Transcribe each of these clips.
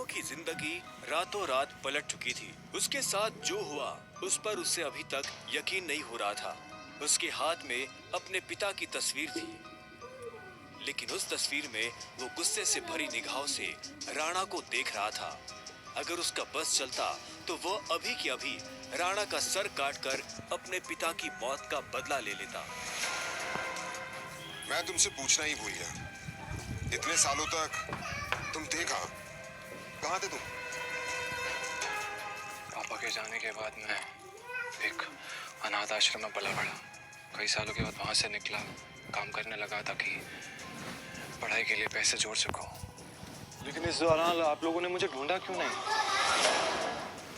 की जिंदगी रातों रात पलट चुकी थी। उसके साथ जो हुआ उस पर उसे अभी तक यकीन नहीं हो रहा था। उसके हाथ में अपने पिता की तस्वीर थी, लेकिन उस तस्वीर में वो गुस्से से भरी निगाहों से राणा को देख रहा था। अगर उसका बस चलता तो वो अभी के अभी राणा का सर काटकर अपने पिता की मौत का बदला ले लेता। मैं तुमसे पूछना ही भूल गया, इतने सालों तक तुम थे कहाँ? कहाँ थे तुम? पापा के जाने के बाद मैं एक अनाथ आश्रम में पला पड़ा। कई सालों के बाद वहां से निकला, काम करने लगा ताकि पढ़ाई के लिए पैसे जोड़ सकूं। लेकिन इस दौरान आप लोगों ने मुझे ढूंढा क्यों नहीं?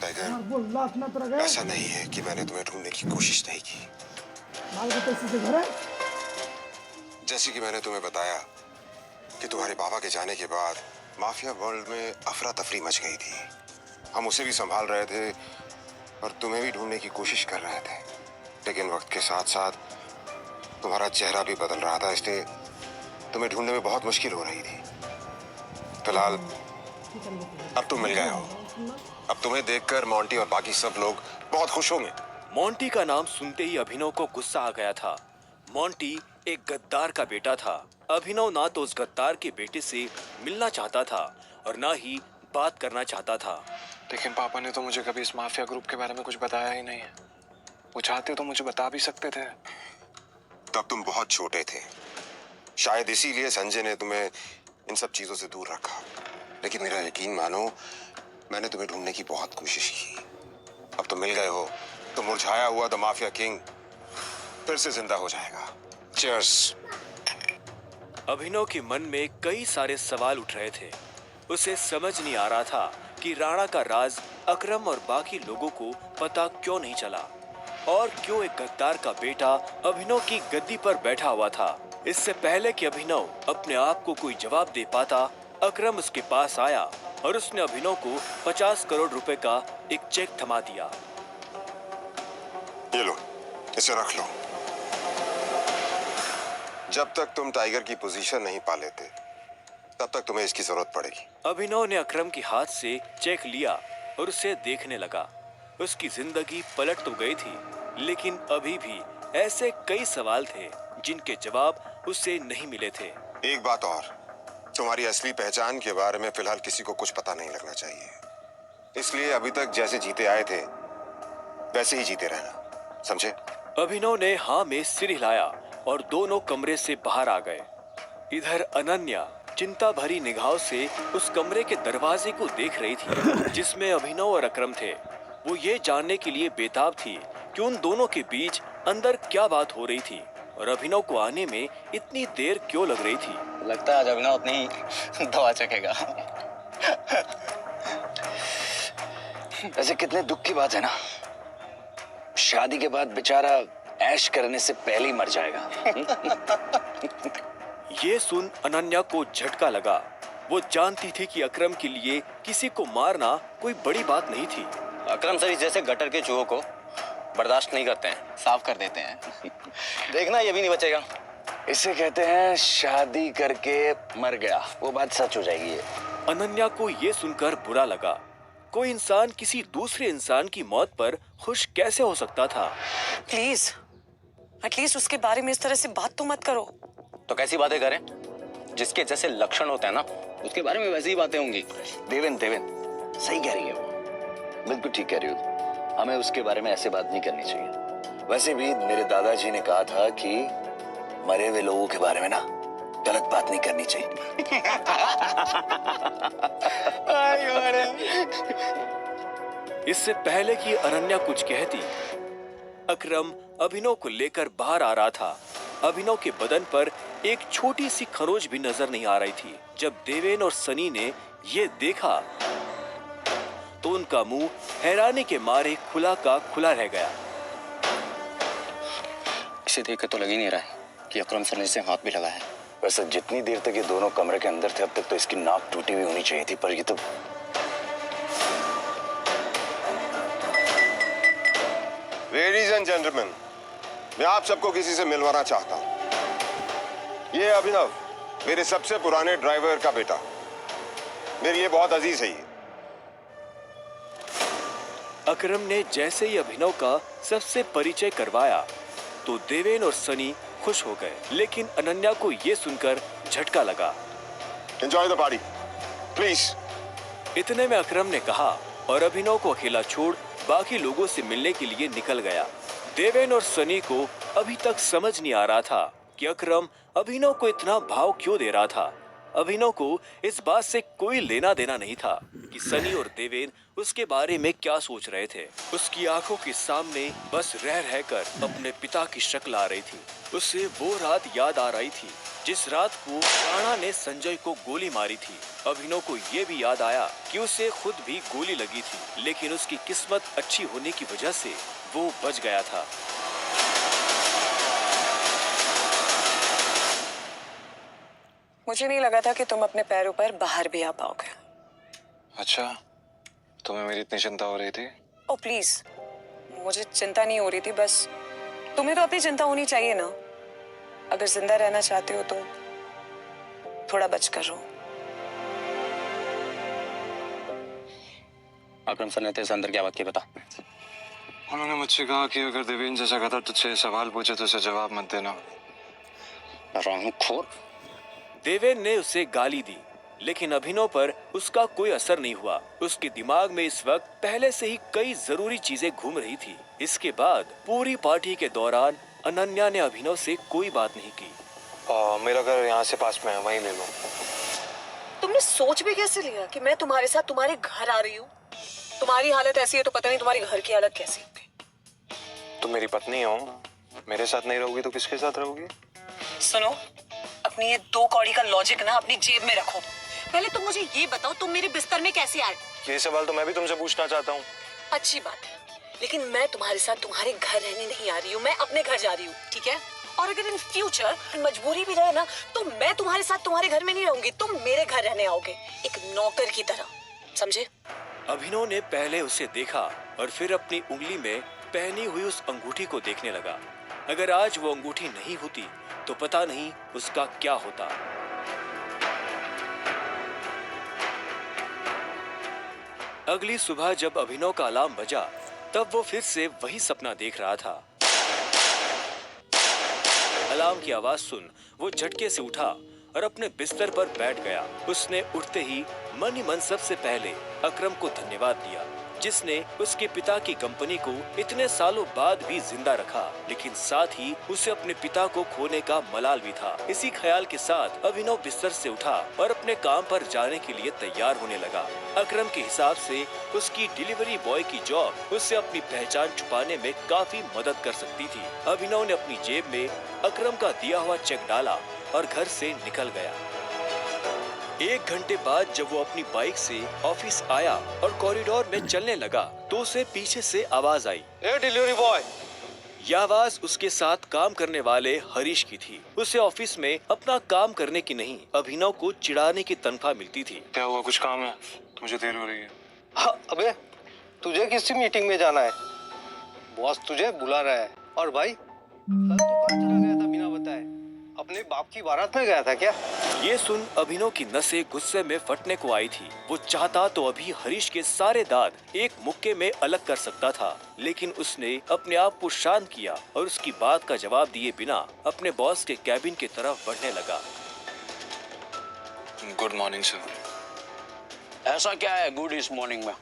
टाइगर, ऐसा नहीं है कि मैंने तुम्हें ढूंढने की कोशिश नहीं की। जैसे कि मैंने तुम्हें बताया कि तुम्हारे पापा के जाने के बाद माफिया वर्ल्ड में अफरा तफरी मच गई थी। हम उसे भी संभाल रहे थे और तुम्हें भी ढूंढने की कोशिश कर रहे थे, लेकिन वक्त के साथ साथ तुम्हारा चेहरा भी बदल रहा था, इसलिए तुम्हें ढूंढने में बहुत मुश्किल हो रही थी। फिलहाल अब तुम मिल गए हो। अब तुम्हें देखकर मोंटी और बाकी सब लोग बहुत खुश होंगे। मोंटी का नाम सुनते ही अभिनव को गुस्सा आ गया था। मोंटी एक गद्दार का बेटा था। अभिनव ना तो उस गद्दार के बेटे से मिलना चाहता था और ना ही बात करना चाहता था। लेकिन पापा ने तो मुझे कभी इस माफिया ग्रुप के बारे में कुछ बताया ही नहीं है। वो चाहते तो मुझे बता भी सकते थे। तब तुम बहुत छोटे थे, शायद इसीलिए संजय ने तुम्हें इन सब चीजों से दूर रखा। लेकिन मेरा यकीन मानो, मैंने तुम्हें ढूंढने की बहुत कोशिश की। अब तुम मिल गए हो तो मुरझाया हुआ द माफिया किंग फिर से जिंदा हो जाएगा। चीयर्स। अभिनव के मन में कई सारे सवाल उठ रहे थे। उसे समझ नहीं आ रहा था कि राणा का राज अकरम और बाकी लोगों को पता क्यों नहीं चला और क्यों एक गद्दार का बेटा अभिनव की गद्दी पर बैठा हुआ था। इससे पहले कि अभिनव अपने आप को कोई जवाब दे पाता, अकरम उसके पास आया और उसने अभिनव को 50 करोड़ रुपए का एक चेक थमा दिया। ये लो, इसे रख लो। जब तक तुम टाइगर की पोजीशन नहीं पा लेते, तब तक तुम्हें इसकी जरूरत पड़ेगी। अभिनव ने अकरम के हाथ से चेक लिया और उसे देखने लगा। उसकी जिंदगी पलट तो गई थी, लेकिन अभी भी ऐसे कई सवाल थे जिनके जवाब उसे नहीं मिले थे। एक बात और, तुम्हारी असली पहचान के बारे में फिलहाल किसी को कुछ पता नहीं लगना चाहिए। इसलिए अभी तक जैसे जीते आए थे वैसे ही जीते रहना, समझे? अभिनव ने हाँ में सिर हिलाया और दोनों कमरे से बाहर आ गए। इधर अनन्या चिंता भरी निगाहों से उस कमरे के दरवाजे को देख रही थी जिसमें अभिनव और अकरम थे। वो ये जानने के लिए बेताब थी कि उन दोनों के बीच अंदर क्या बात हो रही थी और अभिनव को आने में इतनी देर क्यों लग रही थी। लगता है आज अभिनव अपनी दवा चखेगा। ऐसे कितने दुख की बात है ना, शादी के बाद बेचारा ऐश करने से पहले ही मर जाएगा। ये सुन अनन्या को झटका लगा। वो जानती थी कि अकरम के लिए किसी को मारना कोई बड़ी बात नहीं थी। अकरम सर जैसे गटर के चूहों को बर्दाश्त नहीं करते हैं, साफ कर देते हैं। देखना ये भी नहीं बचेगा। इसे कहते हैं शादी करके मर गया, वो बात सच हो जाएगी। ये अनन्या को ये सुनकर बुरा लगा। कोई इंसान किसी दूसरे इंसान की मौत पर खुश कैसे हो सकता था। प्लीज एटलीस्ट उसके बारे में इस तरह से बात तो मत करो। तो कैसी बातें करें? जिसके जैसे लक्षण होते हैं ना, उसके बारे में वैसी ही बातें होंगी। देवेन सही कह रही है वो, बिल्कुल ठीक कह रही हो। हमें उसके बारे में ऐसे बात नहीं करनी चाहिए। वैसे भी मेरे दादाजी ने कहा था कि मरे हुए लोगों के बारे में ना गलत बात नहीं करनी चाहिए। इससे पहले कि अनन्या कुछ कहती, अकरम अभिनव को लेकर बाहर आ रहा था। अभिनव के बदन पर एक छोटी सी खरोंच भी नजर नहीं आ रही थी। जब देवेन और सनी ने ये देखा तो उनका मुंह हैरानी के मारे खुला का खुला रह गया। इसे देख तो लग ही नहीं रहा है कि अकरम सर ने इसे हाथ भी लगाया है। वैसे जितनी देर तक ये दोनों कमरे के अंदर थे, अब तक तो इसकी नाक टूटी हुई होनी चाहिए थी, पर ये तो लेडीज एंड जेंटलमैन, मैं आप सबको किसी से मिलवाना चाहता हूं। ये अभिनव, मेरे सबसे पुराने ड्राइवर का बेटा, मेरे लिए बहुत अजीज है ये। अकरम ने जैसे ही अभिनव का सबसे परिचय करवाया तो देवेन और सनी खुश हो गए, लेकिन अनन्या को ये सुनकर झटका लगा। Enjoy the party please. इतने में अकरम ने कहा और अभिनव को अकेला छोड़ बाकी लोगों से मिलने के लिए निकल गया। देवेन और सनी को अभी तक समझ नहीं आ रहा था कि अकरम अभिनव को इतना भाव क्यों दे रहा था। अभिनव को इस बात से कोई लेना देना नहीं था कि सनी और देवेन उसके बारे में क्या सोच रहे थे। उसकी आंखों के सामने बस रह रहकर अपने पिता की शक्ल आ रही थी। उसे वो रात याद आ रही थी जिस रात को राणा ने संजय को गोली मारी थी। अभिनव को ये भी याद आया कि उसे खुद भी गोली लगी थी, लेकिन उसकी किस्मत अच्छी होने की वजह से वो बच गया था। मुझे नहीं लगा था कि तुम अपने पैरों पर बाहर भी आ पाओगे। अच्छा, तुम्हें मेरी इतनी चिंता हो रही थी? ओ प्लीज, मुझे चिंता नहीं हो रही थी, बस तुम्हें तो अपनी चिंता होनी चाहिए ना। अगर जिंदा रहना चाहते हो तो थोड़ा बच कर रहो। अकरम सर ने तेरे से अंदर क्या बात की बता। उन्होंने मुझसे कहा कि अगर देवेन जैसा गधा तुझसे सवाल पूछे तो उसे जवाब मत देना। रामखोर। देवेन ने उसे गाली दी, लेकिन अभिनव पर उसका कोई असर नहीं हुआ। उसके दिमाग में इस वक्त पहले से ही कई जरूरी चीजें घूम रही थी। इसके बाद पूरी पार्टी के दौरान अनन्या ने अभिनव से कोई बात नहीं की। मेरा घर यहाँ से पास में है, वहीं ले लो। तुमने सोच भी कैसे लिया कि मैं तुम्हारे साथ तुम्हारे घर आ रही हूँ? तुम्हारी हालत ऐसी है तो पता नहीं तुम्हारी घर की हालत कैसी होगी। तुम मेरी पत्नी हो, मेरे साथ नहीं रहोगी तो किसके साथ रहोगी? सुनो, अपनी ये 2 कौड़ी का लॉजिक ना अपनी जेब में रखो। पहले तुम मुझे ये बताओ, तुम मेरे बिस्तर में कैसे आए? ये सवाल तो मैं भी तुमसे पूछना चाहता हूँ। अच्छी बात है, लेकिन मैं तुम्हारे साथ तुम्हारे घर रहने नहीं आ रही हूँ, मैं अपने घर जा रही हूँ, ठीक है? और अगर इन फ्यूचर मजबूरी भी रहे ना तो मैं तुम्हारे साथ तुम्हारे घर में नहीं रहूंगी, तुम मेरे घर रहने आओगे एक नौकर की तरह, समझे? अभिनव ने पहले उसे देखा और फिर अपनी उंगली में पहनी हुई उस अंगूठी को देखने लगा। अगर आज वो अंगूठी नहीं होती तो पता नहीं उसका क्या होता। अगली सुबह जब अभिनव का अलार्म बजा तब वो फिर से वही सपना देख रहा था। अलार्म की आवाज सुन वो झटके से उठा और अपने बिस्तर पर बैठ गया। उसने उठते ही मन ही मन सबसे पहले अकरम को धन्यवाद दिया, जिसने उसके पिता की कंपनी को इतने सालों बाद भी जिंदा रखा, लेकिन साथ ही उसे अपने पिता को खोने का मलाल भी था। इसी ख्याल के साथ अभिनव बिस्तर से उठा और अपने काम पर जाने के लिए तैयार होने लगा। अकरम के हिसाब से उसकी डिलीवरी बॉय की जॉब उससे अपनी पहचान छुपाने में काफी मदद कर सकती थी। अभिनव ने अपनी जेब में अकरम का दिया हुआ चेक डाला और घर से निकल गया। 1 घंटे बाद जब वो अपनी बाइक से ऑफिस आया और कॉरिडोर में चलने लगा तो उसे पीछे से आवाज आई, ए डिलीवरी बॉय। यह आवाज उसके साथ काम करने वाले हरीश की थी। उसे ऑफिस में अपना काम करने की नहीं, अभिनव को चिढ़ाने की तनख्वाह मिलती थी। क्या हुआ, कुछ काम है? मुझे देर हो रही है। हाँ, अबे तुझे किसी मीटिंग में जाना है, बॉस तुझे बुला रहा है। और भाई कल तू कहाँ चला गया था बिना बताए? अपने बाप की बारात में गया था क्या? ये सुन अभिनव की नसें गुस्से में फटने को आई थी। वो चाहता तो अभी हरीश के सारे दांत एक मुक्के में अलग कर सकता था, लेकिन उसने अपने आप को शांत किया और उसकी बात का जवाब दिए बिना अपने बॉस के कैबिन की तरफ बढ़ने लगा। Good morning sir. ऐसा क्या है गुड इस मॉर्निंग में?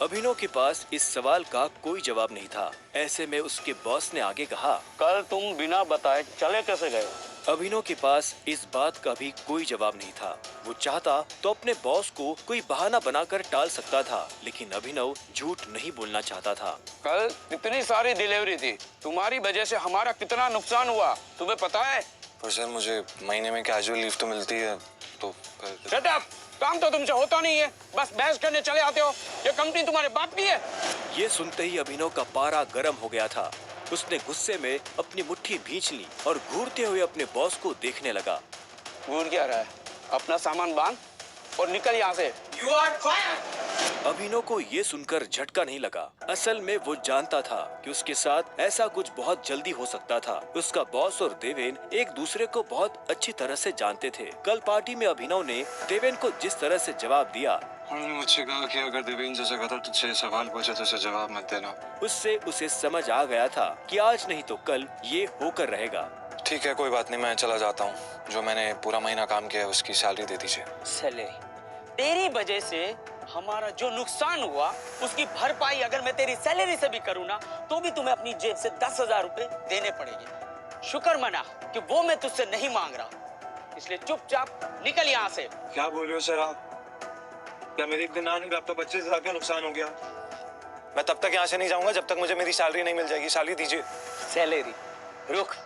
अभिनव के पास इस सवाल का कोई जवाब नहीं था। ऐसे में उसके बॉस ने आगे कहा, कल तुम बिना बताए चले कैसे गए? अभिनव के पास इस बात का भी कोई जवाब नहीं था। वो चाहता तो अपने बॉस को कोई बहाना बनाकर टाल सकता था, लेकिन अभिनव झूठ नहीं बोलना चाहता था। कल कितनी सारी डिलीवरी थी, तुम्हारी वजह से हमारा कितना नुकसान हुआ तुम्हें पता है? पर सर मुझे महीने में कैजुअल लीव तो मिलती है, तो शट अप! काम तो तुमसे होता नहीं है, बस बहस करने चले आते हो। ये कंपनी तुम्हारे बाप की है। ये सुनते ही अभिनव का पारा गर्म हो गया था। उसने गुस्से में अपनी मुट्ठी भींच ली और घूरते हुए अपने बॉस को देखने लगा। घूर क्या रहा है? अपना सामान बांध और निकल यहाँ से। You are fired! अभिनव को ये सुनकर झटका नहीं लगा। असल में वो जानता था कि उसके साथ ऐसा कुछ बहुत जल्दी हो सकता था। उसका बॉस और देवेन एक दूसरे को बहुत अच्छी तरह से जानते थे। कल पार्टी में अभिनव ने देवेन को जिस तरह से जवाब दिया, उन्होंने मुझसे कहा कि अगर देवेन जैसा कहता तुझसे सवाल पूछे तो उसे जवाब मत देना। उससे उसे समझ आ गया था कि आज नहीं तो कल ये होकर रहेगा। ठीक है, कोई बात नहीं, मैं चला जाता हूँ। जो मैंने पूरा महीना काम किया है उसकी सैलरी दे दीजिए। सैलरी? तेरी वजह से हमारा जो नुकसान हुआ उसकी भरपाई अगर मैं तेरी सैलरी से भी करूँ ना तो भी तुम्हें अपनी जेब से 10,000 रुपए देने पड़ेंगे। शुक्र मना कि वो मैं तुझसे नहीं मांग रहा, इसलिए चुपचाप निकल यहाँ से। क्या बोल रहे हो सर आप? क्या मेरी इतनी नानी का 25,000 का नुकसान हो गया? मैं तब तक यहाँ से नहीं जाऊंगा जब तक मुझे मेरी सैलरी नहीं मिल जाएगी। सैलरी दीजिए। सैलरी? रुक,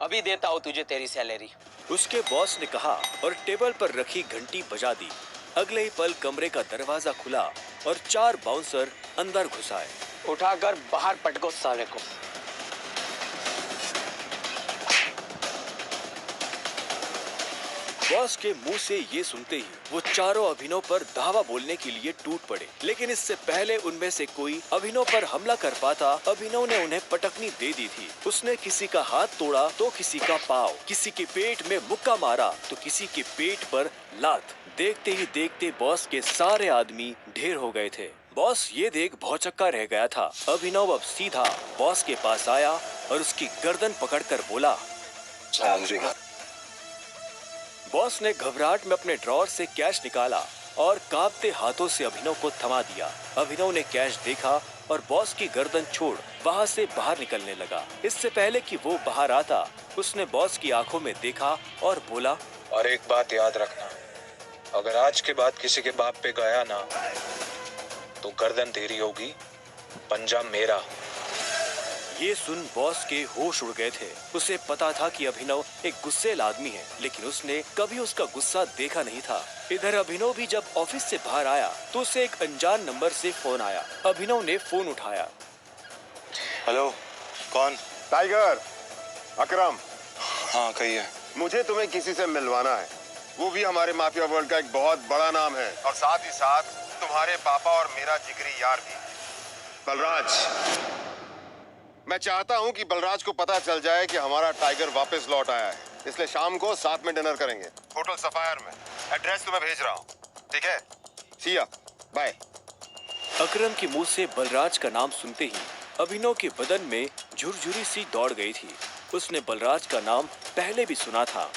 अभी देता हूँ तुझे तेरी सैलरी। उसके बॉस ने कहा और टेबल पर रखी घंटी बजा दी। अगले ही पल कमरे का दरवाजा खुला और 4 बाउंसर अंदर घुस आए। उठाकर बाहर पटको साले को। बॉस के मुंह से ये सुनते ही वो चारों अभिनव पर धावा बोलने के लिए टूट पड़े, लेकिन इससे पहले उनमें से कोई अभिनव पर हमला कर पाता, अभिनव ने उन्हें पटकनी दे दी थी। उसने किसी का हाथ तोड़ा तो किसी का पाँव, किसी के पेट में मुक्का मारा तो किसी के पेट पर लात। देखते ही देखते बॉस के सारे आदमी ढेर हो गए थे। बॉस ये देख भौचक्का रह गया था। अभिनव अब सीधा बॉस के पास आया और उसकी गर्दन पकड़कर बोला, सैलरी। बॉस ने घबराहट में अपने ड्रॉर से कैश निकाला और कांपते हाथों से अभिनव को थमा दिया। अभिनव ने कैश देखा और बॉस की गर्दन छोड़ वहां से बाहर निकलने लगा। इससे पहले कि वो बाहर आता, उसने बॉस की आंखों में देखा और बोला, और एक बात याद रखना, अगर आज के बाद किसी के बाप पे गया ना तो गर्दन तेरी होगी, पंजा मेरा। ये सुन बॉस के होश उड़ गए थे। उसे पता था कि अभिनव एक गुस्सैल आदमी है, लेकिन उसने कभी उसका गुस्सा देखा नहीं था। इधर अभिनव भी जब ऑफिस से बाहर आया तो उसे एक अनजान नंबर से फोन आया। अभिनव ने फोन उठाया। हेलो, कौन? टाइगर, अकरम। हाँ कहिए। मुझे तुम्हें किसी से मिलवाना है, वो भी हमारे माफिया वर्ल्ड का एक बहुत बड़ा नाम है, और साथ ही साथ तुम्हारे पापा और मेरा जिगरी यार भी, बलराज। मैं चाहता हूं कि बलराज को पता चल जाए कि हमारा टाइगर वापस लौट आया है, इसलिए शाम को साथ में डिनर करेंगे होटल सफायर में। एड्रेस तुम्हें भेज रहा हूं, ठीक है? सी या, बाय। अकरम के मुंह से बलराज का नाम सुनते ही अभिनव के बदन में झुरझुरी सी दौड़ गई थी। उसने बलराज का नाम पहले भी सुना था।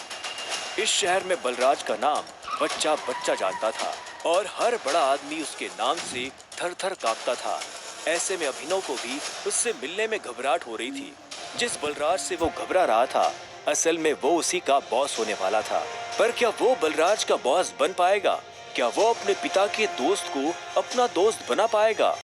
इस शहर में बलराज का नाम बच्चा बच्चा जानता था और हर बड़ा आदमी उसके नाम से थर थर कांपता था। ऐसे में अभिनव को भी उससे मिलने में घबराहट हो रही थी। जिस बलराज से वो घबरा रहा था, असल में वो उसी का बॉस होने वाला था। पर क्या वो बलराज का बॉस बन पाएगा? क्या वो अपने पिता के दोस्त को अपना दोस्त बना पाएगा?